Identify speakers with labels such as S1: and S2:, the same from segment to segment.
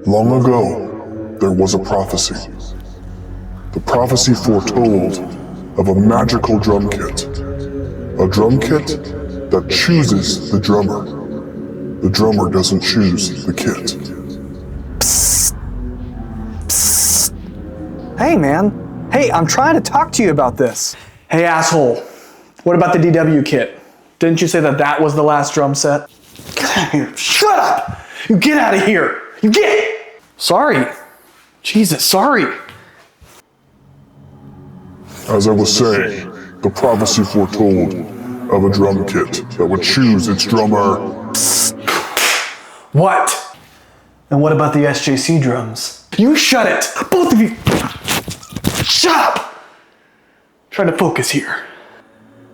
S1: Long ago, there was a prophecy. The prophecy foretold of a magical drum kit. A drum kit that chooses the drummer. The drummer doesn't choose the kit.
S2: Psst. Psst. Hey, man. Hey, I'm trying to talk to you about this. Hey, asshole. What about the DW kit? Didn't you say that that was the last drum set? Get out of here. Shut up! You get out of here. You get! Sorry. Jesus, sorry.
S1: As I was saying, the prophecy foretold of a drum kit that would choose its drummer.
S2: Psst. What? And what about the SJC drums? You shut it! Both of you! Shut up! Try to focus here.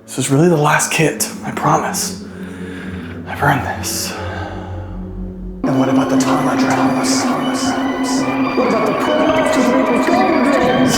S2: This is really the last kit, I promise. I've earned this. And what about the Tama drums? What about the Pearl Artist Medley drums?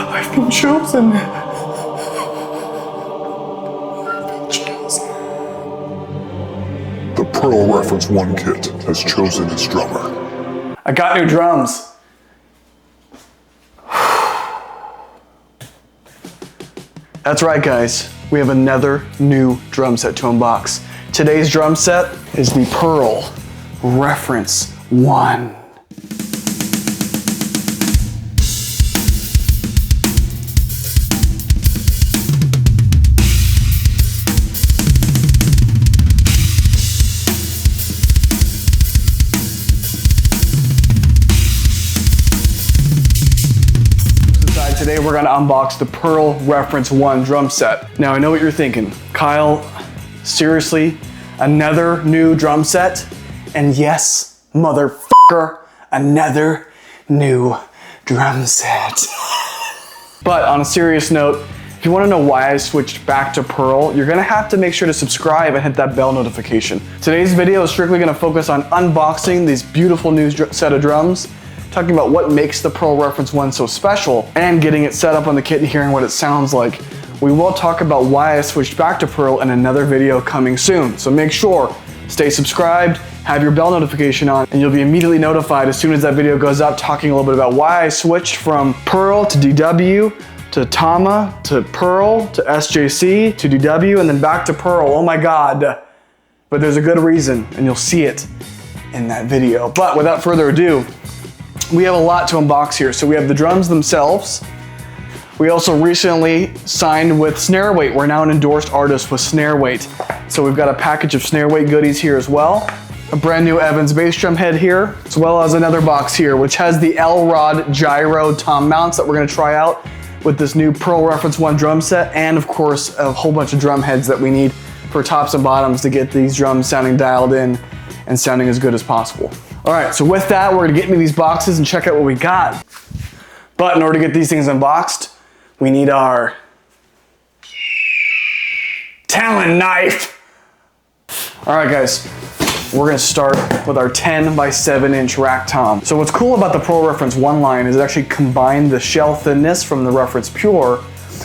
S2: I've been chosen.
S1: The Pearl Reference 1 kit has chosen its drummer.
S2: I got new drums. That's right, guys. We have another new drum set to unbox. Today's drum set is the Pearl Reference 1. Today we're gonna unbox the Pearl Reference 1 drum set. Now I know what you're thinking. Kyle, seriously, another new drum set? And yes, motherfucker, another new drum set. But on a serious note, if you wanna know why I switched back to Pearl, you're gonna have to make sure to subscribe and hit that bell notification. Today's video is strictly gonna focus on unboxing these beautiful new set of drums, talking about what makes the Pearl Reference 1 so special, and getting it set up on the kit and hearing what it sounds like. We will talk about why I switched back to Pearl in another video coming soon. So make sure, stay subscribed, have your bell notification on, and you'll be immediately notified as soon as that video goes up, talking a little bit about why I switched from Pearl to DW, to Tama, to Pearl, to SJC, to DW, and then back to Pearl. Oh my God. But there's a good reason, and you'll see it in that video. But without further ado, we have a lot to unbox here. So we have the drums themselves. We also recently signed with Snare. We're now an endorsed artist with Snare. So we've got a package of Snare goodies here as well. A brand new Evans bass drum head here, as well as another box here, which has the L-Rod gyro tom mounts that we're gonna try out with this new Pearl Reference 1 drum set, and of course, a whole bunch of drum heads that we need for tops and bottoms to get these drums sounding dialed in and sounding as good as possible. All right, so with that, we're gonna get into these boxes and check out what we got. But in order to get these things unboxed, we need our Talon knife. All right, guys, we're gonna start with our 10 by 7 inch rack tom. So what's cool about the Pearl Reference 1 line is it actually combined the shell thinness from the Reference Pure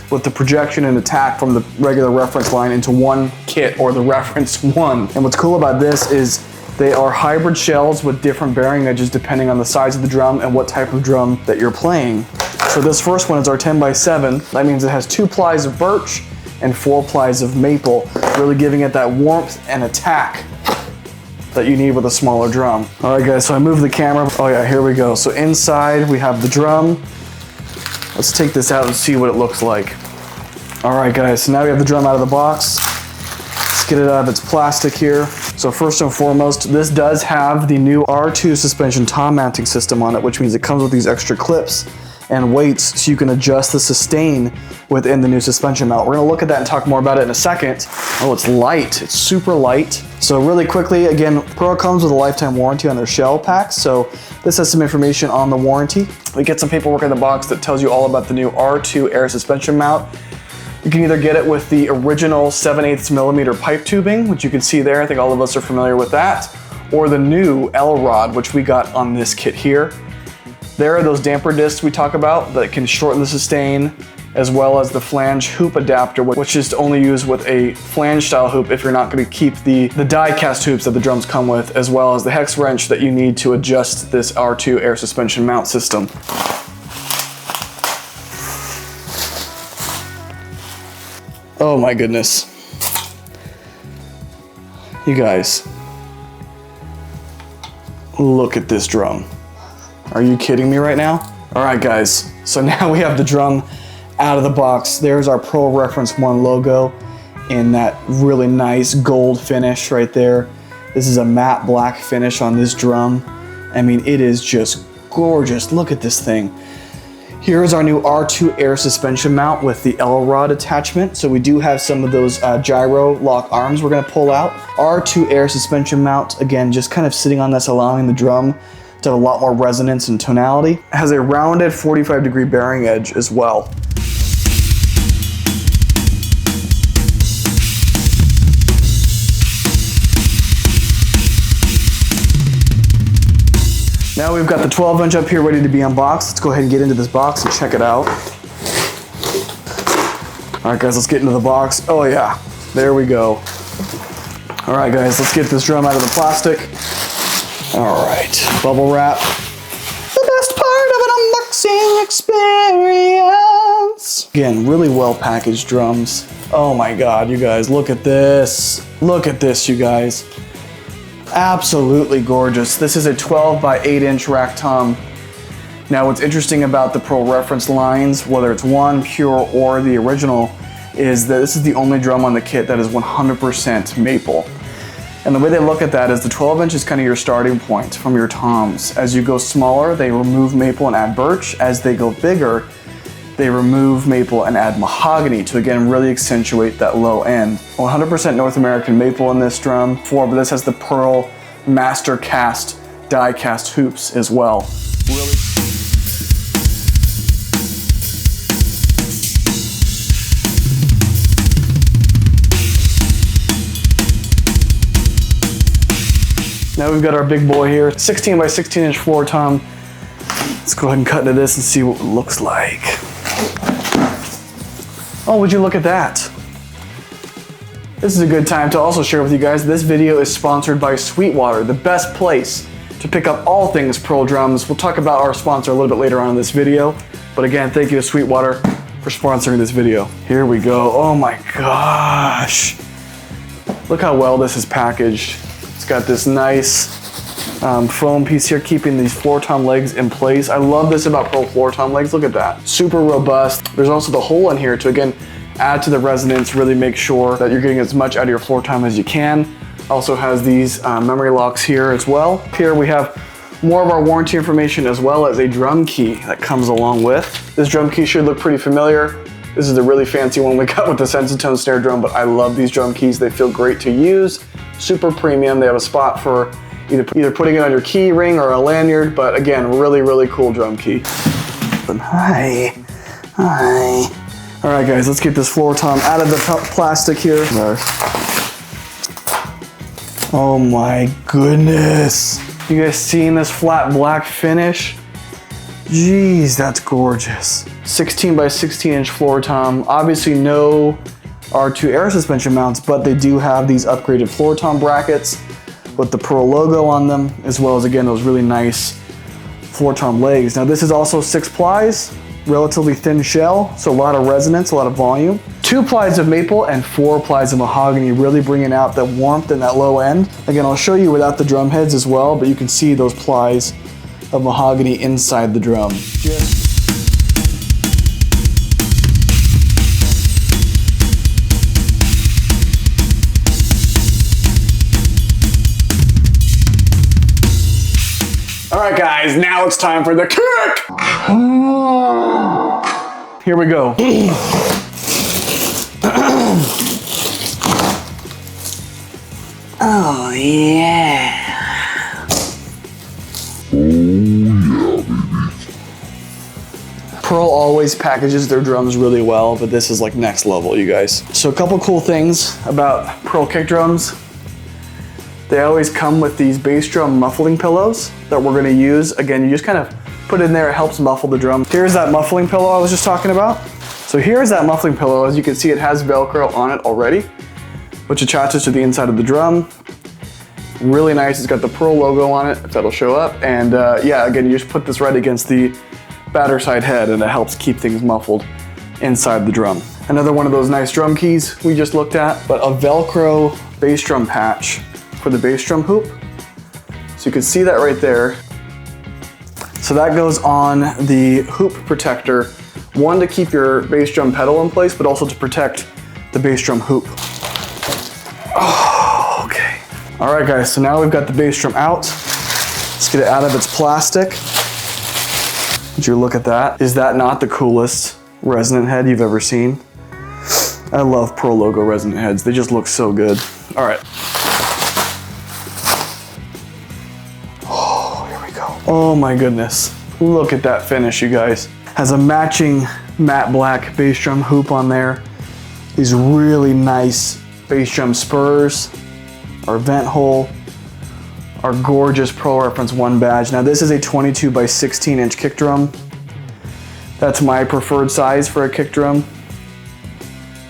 S2: with the projection and attack from the regular Reference line into one kit, or the Reference 1. And what's cool about this is they are hybrid shells with different bearing edges depending on the size of the drum and what type of drum that you're playing. So this first one is our 10 by 7. That means it has 2 plies of birch and 4 plies of maple, really giving it that warmth and attack that you need with a smaller drum. All right, guys, so I moved the camera. Oh yeah, here we go. So inside we have the drum. Let's take this out and see what it looks like. All right, guys, so now we have the drum out of the box. Let's get it out of its plastic here. So first and foremost, this does have the new R2 suspension tom mounting system on it, which means it comes with these extra clips and weights so you can adjust the sustain within the new suspension mount. We're gonna look at that and talk more about it in a second. Oh, it's light, it's super light. So really quickly, again, Pearl comes with a lifetime warranty on their shell packs. So this has some information on the warranty. We get some paperwork in the box that tells you all about the new R2 air suspension mount. You can either get it with the original 7/8 millimeter pipe tubing, which you can see there. I think all of us are familiar with that. Or the new L-rod, which we got on this kit here. There are those damper discs we talk about that can shorten the sustain, as well as the flange hoop adapter, which is only used with a flange style hoop if you're not going to keep the die cast hoops that the drums come with, as well as the hex wrench that you need to adjust this R2 air suspension mount system. Oh my goodness. You guys, look at this drum. Are you kidding me right now? All right guys, so now we have the drum out of the box. There's our Pearl Reference 1 logo in that really nice gold finish right there. This is a matte black finish on this drum. I mean, it is just gorgeous. Look at this thing. Here's our new R2 air suspension mount with the L-rod attachment. So we do have some of those gyro lock arms we're gonna pull out. R2 air suspension mount, again, just kind of sitting on this, allowing the drum to have a lot more resonance and tonality. It has a rounded 45-degree bearing edge as well. Now we've got the 12-inch up here ready to be unboxed. Let's go ahead and get into this box and check it out. All right guys, let's get into the box. Oh yeah, there we go. All right guys, let's get this drum out of the plastic. All right, bubble wrap. The best part of an unboxing experience. Again, really well packaged drums. Oh my God, you guys, look at this. Look at this, you guys. Absolutely gorgeous. This is a 12 by 8 inch rack tom. Now what's interesting about the Pearl Reference lines, whether it's one, pure, or the original, is that this is the only drum on the kit that is 100% maple. And the way they look at that is the 12 inch is kind of your starting point from your toms. As you go smaller, they remove maple and add birch. As they go bigger, they remove maple and add mahogany to again really accentuate that low end. 100% North American maple in this drum, but this has the Pearl master cast die cast hoops as well. Really. Now we've got our big boy here, 16 by 16 inch floor tom. Let's go ahead and cut into this and see what it looks like. Oh, would you look at that? This is a good time to also share with you guys, this video is sponsored by Sweetwater, the best place to pick up all things Pearl drums. We'll talk about our sponsor a little bit later on in this video. But again, thank you to Sweetwater for sponsoring this video. Here we go. Oh my gosh. Look how well this is packaged. It's got this nice foam piece here keeping these floor tom legs in place. I love this about Pearl floor tom legs. Look at that. Super robust. There's also the hole in here to again add to the resonance, really make sure that you're getting as much out of your floor tom as you can. Also has these memory locks here as well. Here we have more of our warranty information as well as a drum key that comes along with. This drum key should look pretty familiar. This is a really fancy one we got with the Sensitone snare drum, but I love these drum keys. They feel great to use. Super premium. They have a spot for either putting it on your key ring or a lanyard, but again, really, really cool drum key. Hi. All right, guys, let's get this floor tom out of the plastic here. Oh my goodness. You guys seeing this flat black finish? Jeez, that's gorgeous. 16 by 16 inch floor tom. Obviously no R2 air suspension mounts, but they do have these upgraded floor tom brackets with the Pearl logo on them, as well as again those really nice floor tom legs. Now this is also 6 plies, relatively thin shell, so a lot of resonance, a lot of volume. 2 plies of maple and 4 plies of mahogany, really bringing out the warmth and that low end. Again, I'll show you without the drum heads as well, but you can see those plies of mahogany inside the drum. All right, guys, now it's time for the kick. Here we go.
S3: Oh, yeah.
S2: Pearl always packages their drums really well, but this is like next level, you guys. So a couple cool things about Pearl kick drums. They always come with these bass drum muffling pillows that we're gonna use. Again, you just kind of put it in there, it helps muffle the drum. Here's that muffling pillow I was just talking about. So here's that muffling pillow. As you can see, it has Velcro on it already, which attaches to the inside of the drum. Really nice, it's got the Pearl logo on it, if that'll show up. And yeah, again, you just put this right against the batter side head and it helps keep things muffled inside the drum. Another one of those nice drum keys we just looked at, but a Velcro bass drum patch for the bass drum hoop. So you can see that right there. So that goes on the hoop protector, one to keep your bass drum pedal in place, but also to protect the bass drum hoop. Oh, okay. All right, guys, so now we've got the bass drum out. Let's get it out of its plastic. Would you look at that? Is that not the coolest resonant head you've ever seen? I love Pearl logo resonant heads. They just look so good. All right. Oh, here we go. Oh my goodness. Look at that finish, you guys. Has a matching matte black bass drum hoop on there. These really nice bass drum spurs, our vent hole, our gorgeous Pearl Reference 1 badge. Now this is a 22 by 16 inch kick drum. That's my preferred size for a kick drum.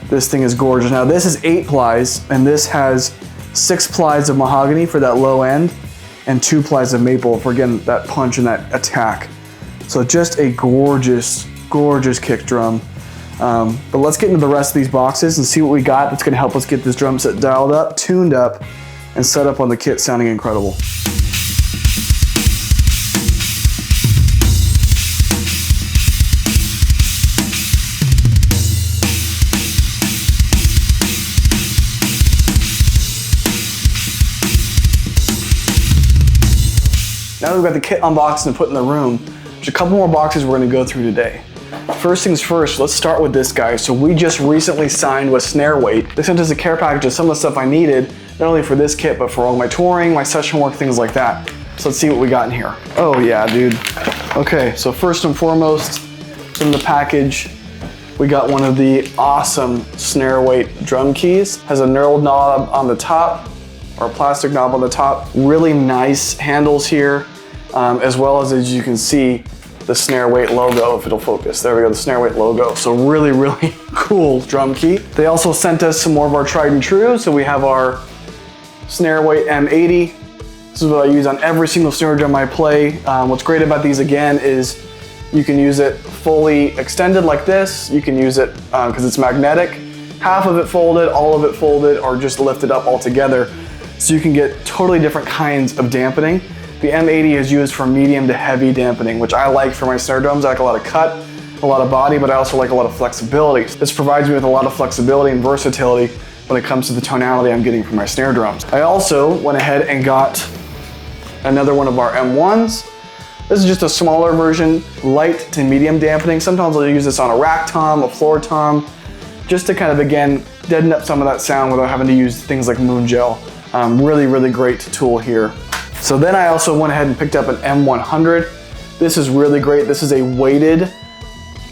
S2: This thing is gorgeous. Now this is 8 plies and this has 6 plies of mahogany for that low end and 2 plies of maple for, again, that punch and that attack. So just a gorgeous, gorgeous kick drum. But let's get into the rest of these boxes and see what we got that's gonna help us get this drum set dialed up, tuned up, and set up on the kit sounding incredible. Now that we've got the kit unboxed and put in the room, there's a couple more boxes we're gonna go through today. First things first, let's start with this guy. So we just recently signed with Snare Weight. They sent us a care package of some of the stuff I needed, not only for this kit, but for all my touring, my session work, things like that. So let's see what we got in here. Oh yeah, dude. Okay, so first and foremost, in the package, we got one of the awesome Snare Weight drum keys. Has a knurled knob on the top, or a plastic knob on the top. Really nice handles here, as well as you can see, the Snare Weight logo, if it'll focus. There we go, the Snare Weight logo. So really, really cool drum key. They also sent us some more of our tried and true. So we have our Snare Weight M80. This is what I use on every single snare drum I play. What's great about these again is you can use it fully extended like this. You can use it because it's magnetic. Half of it folded, all of it folded, or just lifted up all together. So you can get totally different kinds of dampening. The M80 is used for medium to heavy dampening, which I like for my snare drums. I like a lot of cut, a lot of body, but I also like a lot of flexibility. This provides me with a lot of flexibility and versatility when it comes to the tonality I'm getting from my snare drums. I also went ahead and got another one of our M1s. This is just a smaller version, light to medium dampening. Sometimes I'll use this on a rack tom, a floor tom, just to kind of, again, deaden up some of that sound without having to use things like moon gel. Really, really great tool here. So then I also went ahead and picked up an M100. This is really great. This is a weighted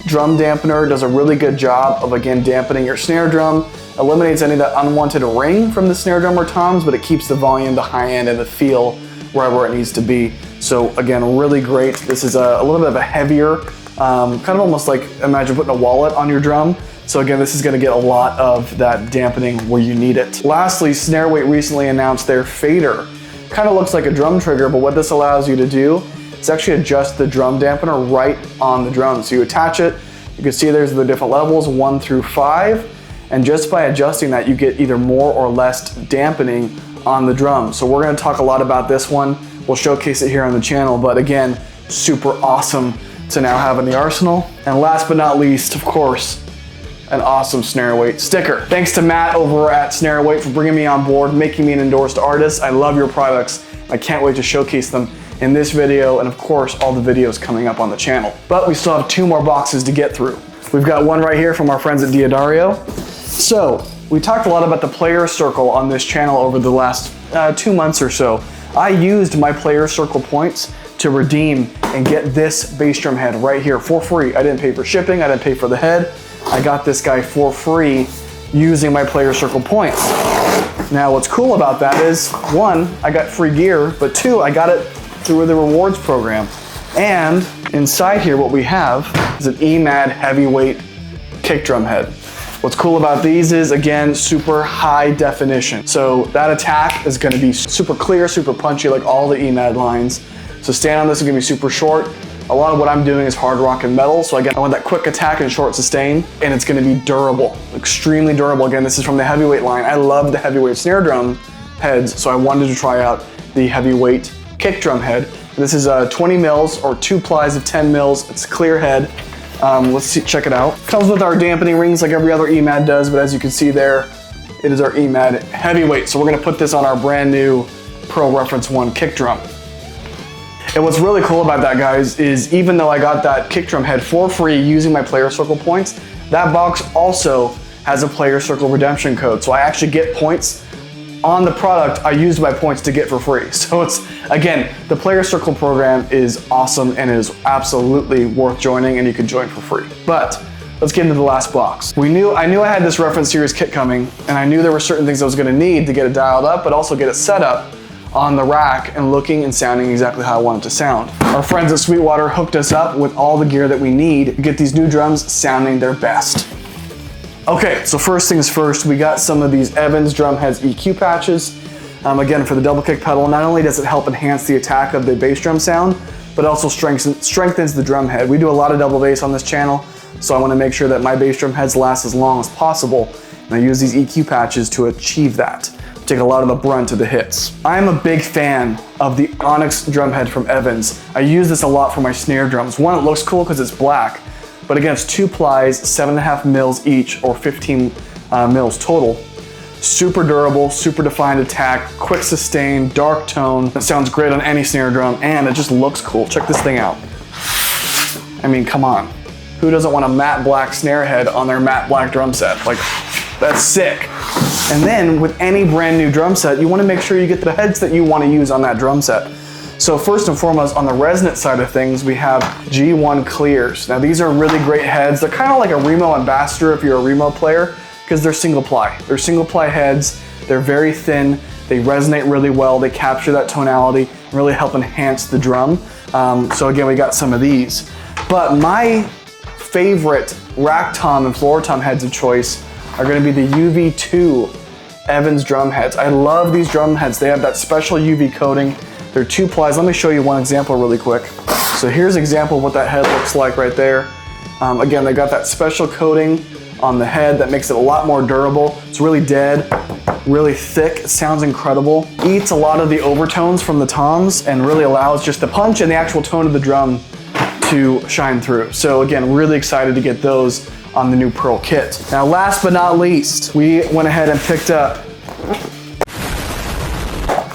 S2: drum dampener. Does a really good job of, again, dampening your snare drum. Eliminates any of that unwanted ring from the snare drum or toms, but it keeps the volume, the high end, and the feel right where it needs to be. So again, really great. This is a little bit of a heavier, kind of almost like, imagine putting a wallet on your drum. So again, this is gonna get a lot of that dampening where you need it. Lastly, Snare Weight recently announced their fader. Kind of looks like a drum trigger, but what this allows you to do is actually adjust the drum dampener right on the drum. So you attach it, you can see there's the different levels, 1 through 5, and just by adjusting that, you get either more or less dampening on the drum. So we're gonna talk a lot about this one. We'll showcase it here on the channel, but again, super awesome to now have in the arsenal. And last but not least, of course, an awesome Snare Weight sticker. Thanks to Matt over at Snare Weight for bringing me on board, making me an endorsed artist. I love your products. I can't wait to showcase them in this video, and of course, all the videos coming up on the channel. But we still have 2 more boxes to get through. We've got one right here from our friends at Diodario. So, we talked a lot about the player circle on this channel over the last 2 months or so. I used my player circle points to redeem and get this bass drum head right here for free. I didn't pay for shipping, I didn't pay for the head. I got this guy for free using my player circle points. Now what's cool about that is, 1, I got free gear, but 2, I got it through the rewards program. And inside here what we have is an EMAD heavyweight kick drum head. What's cool about these is, again, super high definition. So that attack is gonna be super clear, super punchy, like all the EMAD lines. So stand on this is gonna be super short. A lot of what I'm doing is hard rock and metal, so again, I want that quick attack and short sustain, and it's gonna be durable, extremely durable. Again, this is from the heavyweight line. I love the heavyweight snare drum heads, so I wanted to try out the heavyweight kick drum head. This is 20 mils or 2 plies of 10 mils. It's a clear head. Let's see, check it out. Comes with our dampening rings like every other EMAD does, but as you can see there, it is our EMAD heavyweight. So we're gonna put this on our brand new Pearl Reference 1 kick drum. And what's really cool about that, guys, is even though I got that kick drum head for free using my player circle points, that box also has a player circle redemption code. So I actually get points on the product I used my points to get for free. So it's, again, the player circle program is awesome and is absolutely worth joining, and you can join for free. But let's get into the last box. I knew I had this reference series kit coming, and I knew there were certain things I was gonna need to get it dialed up, but also get it set up on the rack and looking and sounding exactly how I want it to sound. Our friends at Sweetwater hooked us up with all the gear that we need to get these new drums sounding their best. Okay, so first things first, we got some of these Evans drum heads EQ patches. Again, for the double kick pedal, not only does it help enhance the attack of the bass drum sound, but also strengthens the drum head. We do a lot of double bass on this channel, so I want to make sure that my bass drum heads last as long as possible, and I use these EQ patches to achieve that. Take a lot of the brunt of the hits. I'm a big fan of the Onyx drum head from Evans. I use this a lot for my snare drums. 1, it looks cool because it's black, but again, it's 2 plies, 7.5 mils each, or 15 mils total. Super durable, super defined attack, quick sustain, dark tone. It sounds great on any snare drum, and it just looks cool. Check this thing out. I mean, come on. Who doesn't want a matte black snare head on their matte black drum set? Like, that's sick. And then with any brand new drum set, you want to make sure you get the heads that you want to use on that drum set. So first and foremost, on the resonant side of things, we have G1 clears. Now these are really great heads. They're kind of like a Remo Ambassador if you're a Remo player, because they're single ply. They're single ply heads. They're very thin. They resonate really well. They capture that tonality, really help enhance the drum. So again, we got some of these. But my favorite rack tom and floor tom heads of choice are going to be the UV2 Evans drum heads. I love these drum heads. They have that special UV coating. They're 2 plies. Let me show you one example really quick. So here's an example of what that head looks like right there. Again, they got that special coating on the head that makes it a lot more durable. It's really dead, really thick. It sounds incredible. Eats a lot of the overtones from the toms and really allows just the punch and the actual tone of the drum to shine through. So again, really excited to get those on the new Pearl kit. Now last but not least, we went ahead and picked up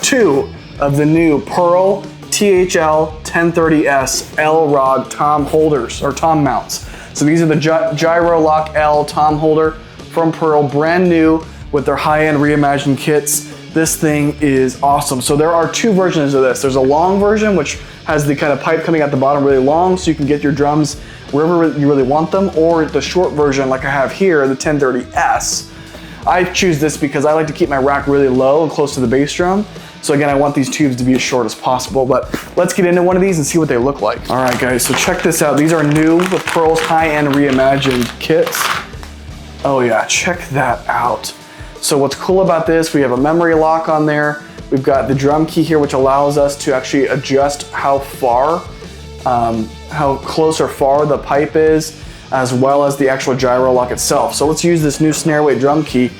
S2: 2 of the new Pearl THL 1030S L-Rod tom holders, or tom mounts. So these are the Gyro Lock L tom holder from Pearl, brand new with their high-end reimagined kits. This thing is awesome. So there are 2 versions of this. There's a long version, which has the kind of pipe coming at the bottom really long, so you can get your drums wherever you really want them, or the short version like I have here, the 1030S. I choose this because I like to keep my rack really low and close to the bass drum. So again, I want these tubes to be as short as possible, but let's get into one of these and see what they look like. All right, guys, so check this out. These are new with Pearl's high-end reimagined kits. Oh yeah, check that out. So what's cool about this, we have a memory lock on there. We've got the drum key here, which allows us to actually adjust how close or far the pipe is, as well as the actual gyro lock itself. So let's use this new snare weight drum key.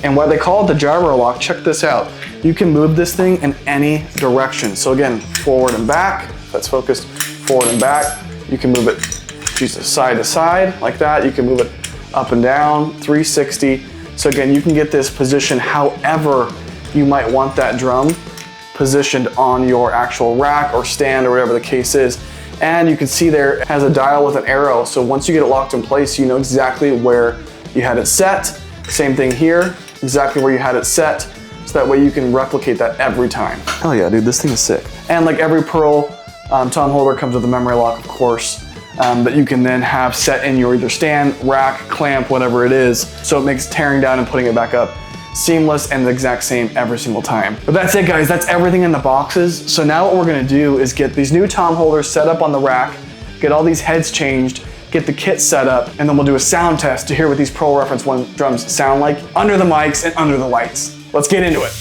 S2: And why they call it the gyro lock, check this out. You can move this thing in any direction. So again, forward and back, that's focused, forward and back. You can move it side to side like that. You can move it up and down, 360. So again, you can get this position however you might want that drum positioned on your actual rack or stand or whatever the case is. And you can see there it has a dial with an arrow. So once you get it locked in place, you know exactly where you had it set. Same thing here, exactly where you had it set. So that way you can replicate that every time. Hell yeah, dude, this thing is sick. And like every Pearl tom holder comes with a memory lock, of course, that you can then have set in your either stand, rack, clamp, whatever it is. So it makes tearing down and putting it back up seamless and the exact same every single time. But that's it, guys, that's everything in the boxes. So now what we're gonna do is get these new tom holders set up on the rack, get all these heads changed, get the kit set up, and then we'll do a sound test to hear what these Pearl Reference 1 drums sound like under the mics and under the lights. Let's get into it.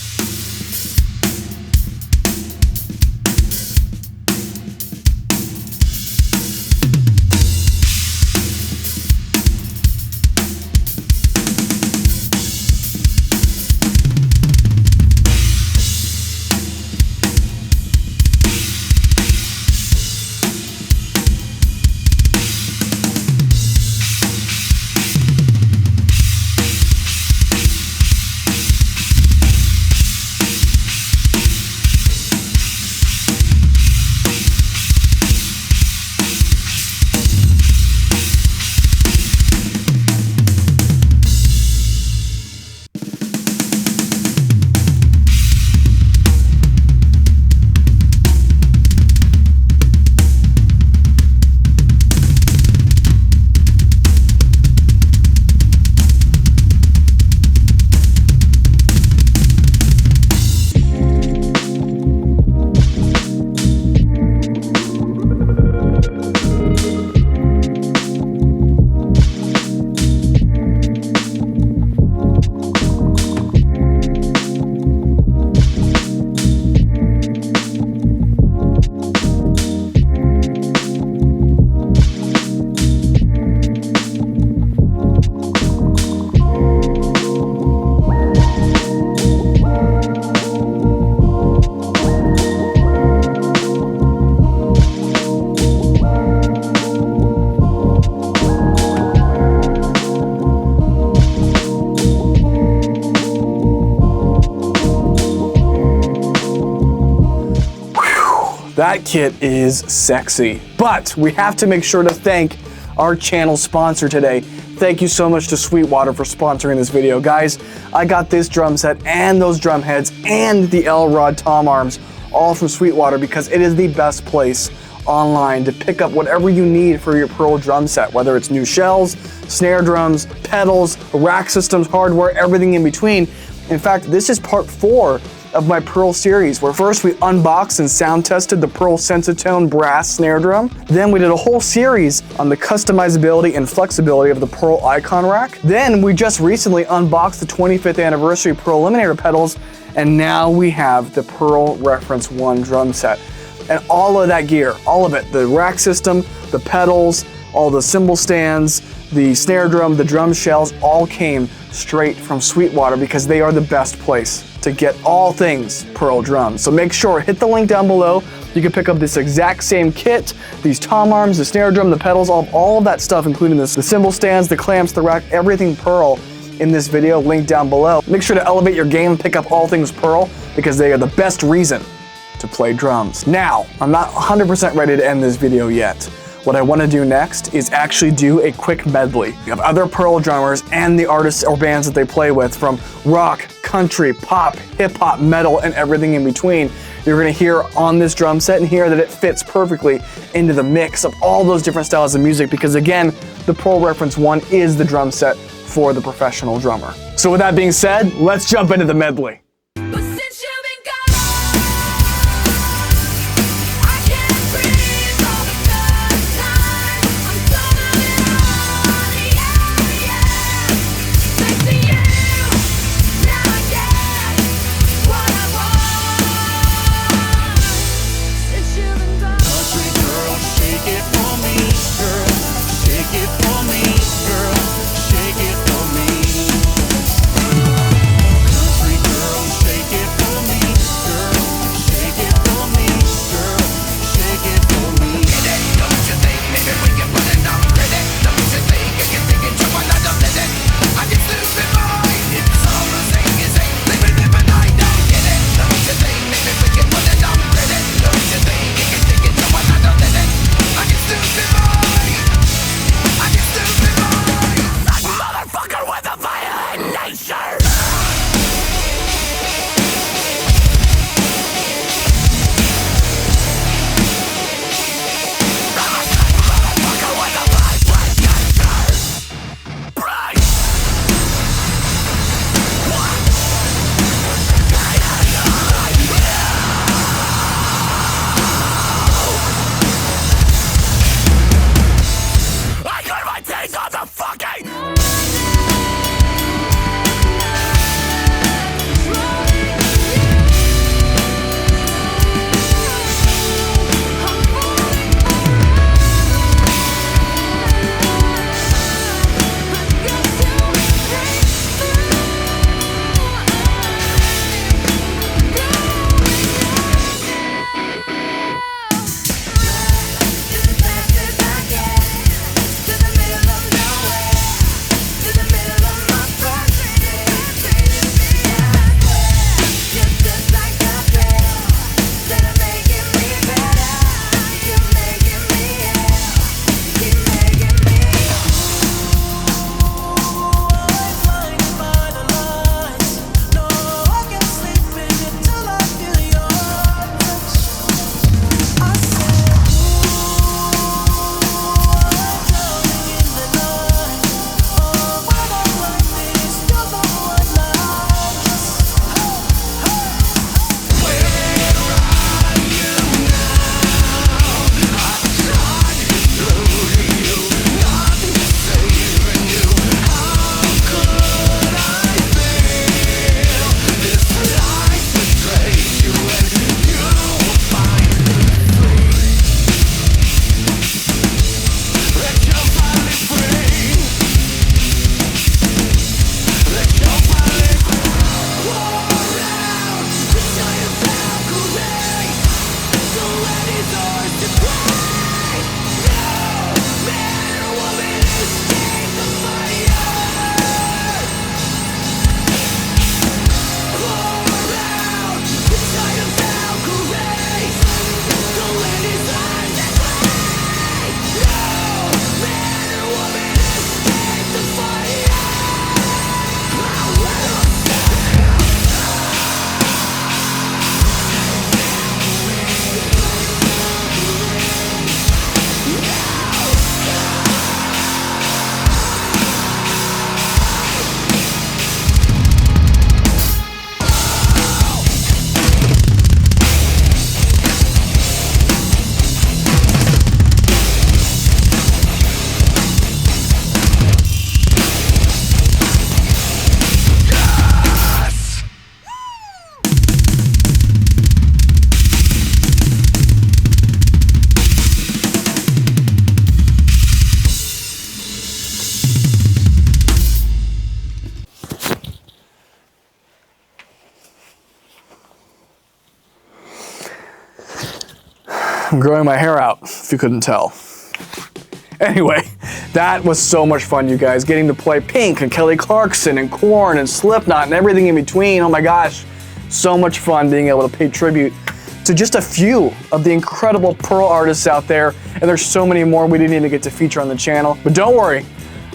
S2: That kit is sexy. But we have to make sure to thank our channel sponsor today. Thank you so much to Sweetwater for sponsoring this video. Guys, I got this drum set and those drum heads and the L-Rod tom arms all from Sweetwater because it is the best place online to pick up whatever you need for your Pearl drum set, whether it's new shells, snare drums, pedals, rack systems, hardware, everything in between. In fact, this is part 4 of my Pearl series, where first we unboxed and sound tested the Pearl Sensitone brass snare drum. Then we did a whole series on the customizability and flexibility of the Pearl Icon rack. Then we just recently unboxed the 25th anniversary Pearl Eliminator pedals, and now we have the Pearl Reference 1 drum set. And all of that gear, all of it, the rack system, the pedals, all the cymbal stands, the snare drum, the drum shells, all came straight from Sweetwater because they are the best place to get all things Pearl drums. So make sure, hit the link down below. You can pick up this exact same kit, these tom arms, the snare drum, the pedals, all of that stuff, including the cymbal stands, the clamps, the rack, everything Pearl in this video, link down below. Make sure to elevate your game and pick up all things Pearl because they are the best reason to play drums. Now, I'm not 100% ready to end this video yet. What I want to do next is actually do a quick medley of other Pearl drummers and the artists or bands that they play with, from rock, country, pop, hip hop, metal, and everything in between. You're going to hear on this drum set and hear that it fits perfectly into the mix of all those different styles of music because, again, the Pearl Reference 1 is the drum set for the professional drummer. So with that being said, let's jump into the medley.
S3: Girl,
S2: I'm growing my hair out, if you couldn't tell. Anyway, that was so much fun, you guys. Getting to play Pink and Kelly Clarkson and Korn and Slipknot and everything in between. Oh my gosh, so much fun being able to pay tribute to just a few of the incredible Pearl artists out there. And there's so many more we didn't even get to feature on the channel. But don't worry,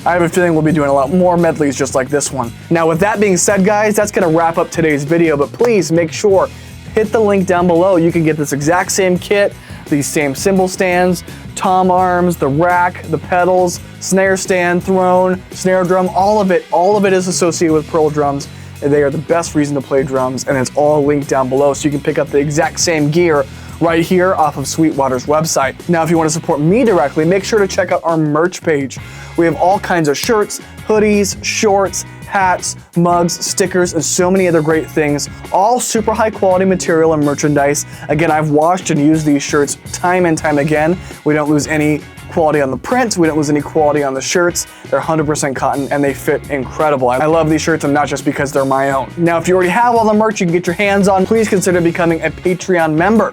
S2: I have a feeling we'll be doing a lot more medleys just like this one. Now with that being said, guys, that's gonna wrap up today's video, but please make sure, hit the link down below. You can get this exact same kit, these same cymbal stands, tom arms, the rack, the pedals, snare stand, throne, snare drum, all of it is associated with Pearl drums. And they are the best reason to play drums, and it's all linked down below, so you can pick up the exact same gear right here off of Sweetwater's website. Now, if you want to support me directly, make sure to check out our merch page. We have all kinds of shirts, hoodies, shorts, hats, mugs, stickers, and so many other great things, all super high quality material and merchandise. Again, I've washed and used these shirts time and time again. We don't lose any quality on the print, we don't lose any quality on the shirts. They're 100% cotton and they fit incredible. I love these shirts, and not just because they're my own. Now, if you already have all the merch you can get your hands on, please consider becoming a Patreon member.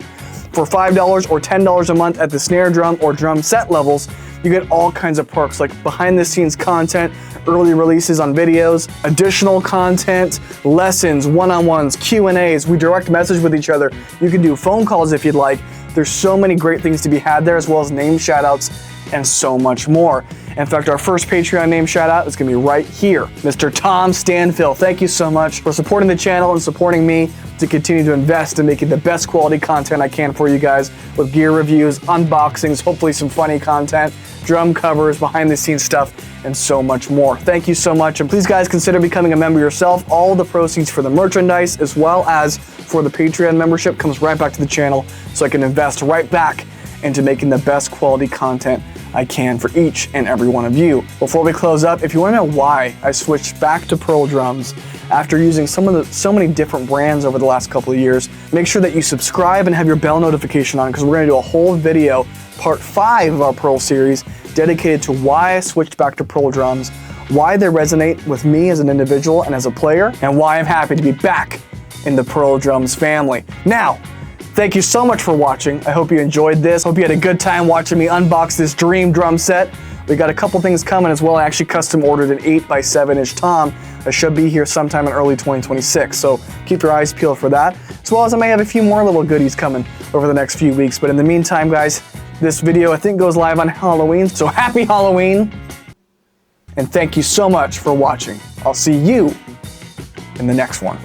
S2: For $5 or $10 a month at the snare drum or drum set levels, you get all kinds of perks like behind the scenes content, early releases on videos, additional content, lessons, one-on-ones, Q&As. We direct message with each other. You can do phone calls if you'd like. There's so many great things to be had there, as well as name shoutouts and so much more. In fact, our first Patreon name shout out is gonna be right here. Mr. Tom Stanfill, thank you so much for supporting the channel and supporting me to continue to invest in making the best quality content I can for you guys, with gear reviews, unboxings, hopefully some funny content, drum covers, behind the scenes stuff, and so much more. Thank you so much, and please guys consider becoming a member yourself. All the proceeds for the merchandise as well as for the Patreon membership comes right back to the channel, so I can invest right back into making the best quality content I can for each and every one of you. Before we close up, if you want to know why I switched back to Pearl drums after using so many different brands over the last couple of years, make sure that you subscribe and have your bell notification on, because we're going to do a whole video, part 5 of our Pearl series, dedicated to why I switched back to Pearl drums, why they resonate with me as an individual and as a player, and why I'm happy to be back in the Pearl drums family. Now, thank you so much for watching. I hope you enjoyed this. Hope you had a good time watching me unbox this dream drum set. We got a couple things coming as well. I actually custom ordered an 8x7-inch tom that should be here sometime in early 2026. So keep your eyes peeled for that. As well as I may have a few more little goodies coming over the next few weeks. But in the meantime, guys, this video I think goes live on Halloween. So happy Halloween. And thank you so much for watching. I'll see you in the next one.